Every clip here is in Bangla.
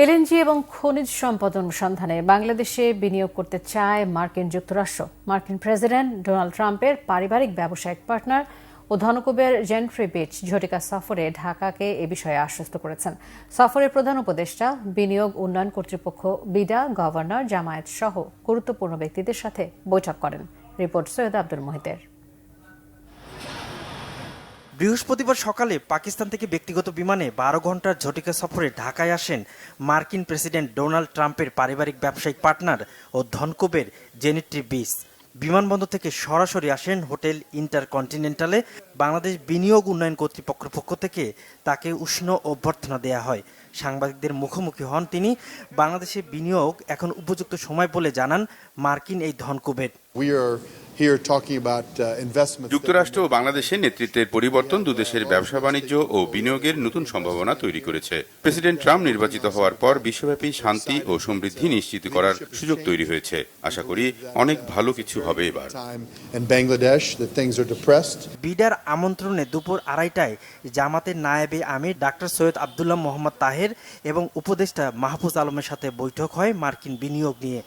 এলএনজি এবং খনিজ সম্পদ অনুসন্ধানে বাংলাদেশে বিনিয়োগ করতে চায় মার্কিন যুক্তরাষ্ট্র। মার্কিন প্রেসিডেন্ট ডোনাল্ড ট্রাম্পের পারিবারিক ব্যবসায়িক পার্টনার ও ধনকুবের জেন্ট্রি বিচ ঝটিকা সফরে ঢাকাকে এ বিষয়ে আশ্বস্ত করেছেন। সফরের প্রধান উপদেষ্টা বিনিয়োগ উন্নয়ন কর্তৃপক্ষ, বিডা, গভর্নর, জামায়াত সহ গুরুত্বপূর্ণ ব্যক্তিদের সাথে বৈঠক করেন। রিপোর্ট সৈয়দ আব্দুল মোহিতের। বৃহস্পতিবার সকালে পাকিস্তান থেকে ব্যক্তিগত বিমানে 12 ঘন্টার ঝটিকা সফরে ঢাকায় আসেন মার্কিন প্রেসিডেন্ট ডোনাল্ড ট্রাম্পের পারিবারিক ব্যবসায়িক পার্টনার ও ধনকুবের জেনেট্রি বিচ। বিমানবন্দর থেকে সরাসরি আসেন হোটেল ইন্টারকন্টিনেন্টালে। বাংলাদেশ বিনিয়োগ উন্নয়ন কর্তৃপক্ষের পক্ষ থেকে তাকে উষ্ণ অভ্যর্থনা দেয়া হয়। সাংবাদিকদের মুখোমুখি হন তিনি। বাংলাদেশে বিনিয়োগ এখন উপযুক্ত সময় বলে জানান মার্কিন এই ধনকুবের। যুক্তরাষ্ট্র ও বাংলাদেশের নেতৃত্বের পরিবর্তন দুদেশের ব্যবসা বাণিজ্য ও বিনিয়োগের নতুন সম্ভাবনা তৈরি করেছে। প্রেসিডেন্ট ট্রাম্প নির্বাচিত হওয়ার পর বিশ্বব্যাপী শান্তি ও সমৃদ্ধি নিশ্চিত করার সুযোগ তৈরি হয়েছে। আশা করি অনেক ভালো কিছু হবে এবার। বিডার আমন্ত্রণে দুপুর 2:30টায় জামাতের নায়েবে আমির ডাক্তার সৈয়দ আব্দুল্লাহ মোহাম্মদ তাহের এবং উপদেষ্টা মাহফুজ আলমের সাথে বৈঠক হয় মার্কিন বিনিয়োগ নিয়ে।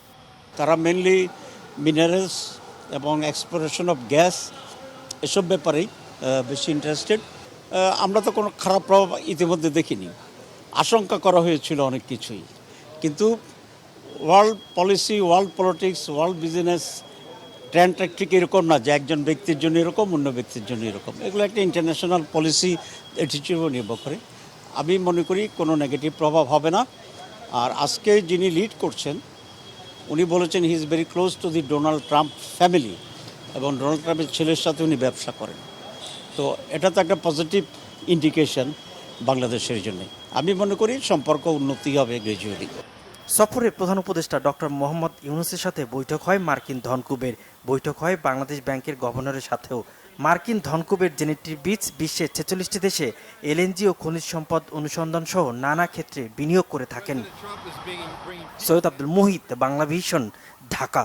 তারা মেনলি মিনারেলস এবং এক্সপ্লোরেশন অফ গ্যাস এসব ব্যাপারেই বেশি ইন্টারেস্টেড। আমরা তো কোনো খারাপ প্রভাব ইতিমধ্যে দেখিনি। আশঙ্কা করা হয়েছিল অনেক কিছুই, কিন্তু world policy, world politics, world business ট্রেন্ডটা ঠিক এরকম না যে একজন ব্যক্তির জন্য এরকম, অন্য ব্যক্তির জন্য এরকম। এগুলো একটা ইন্টারন্যাশনাল পলিসি অ্যাটিটিউডও নির্ভর করে। আমি মনে করি কোনো নেগেটিভ প্রভাব হবে না। আর আজকে যিনি লিড করছেন উনি বলেছেন he is very close to the Donald Trump family, এবং ডোনাল্ড ট্রাম্পের ছেলের সাথে উনি ব্যবসা করেন। তো এটা তো একটা পজিটিভ ইন্ডিকেশন বাংলাদেশের জন্য। আমি মনে করি সম্পর্ক উন্নতি হবে গ্র্যাজুয়ালি। সফরে প্রধান উপদেষ্টা ডক্টর মোহাম্মদ ইউনূসের সাথে বৈঠক হয় মার্কিন ধনকুবের। বৈঠক হয় বাংলাদেশ ব্যাংকের গভর্নরের সাথেও। মার্কিন ধনকুবের জেনেট্রি বিচ বিশ্বের 46টি দেশে এলএনজি ও খনিজ সম্পদ অনুসন্ধান সহ নানা ক্ষেত্রে বিনিয়োগ করে থাকেন। সৈয়দ আব্দুল মোহিত, বাংলা ভিশন, ঢাকা।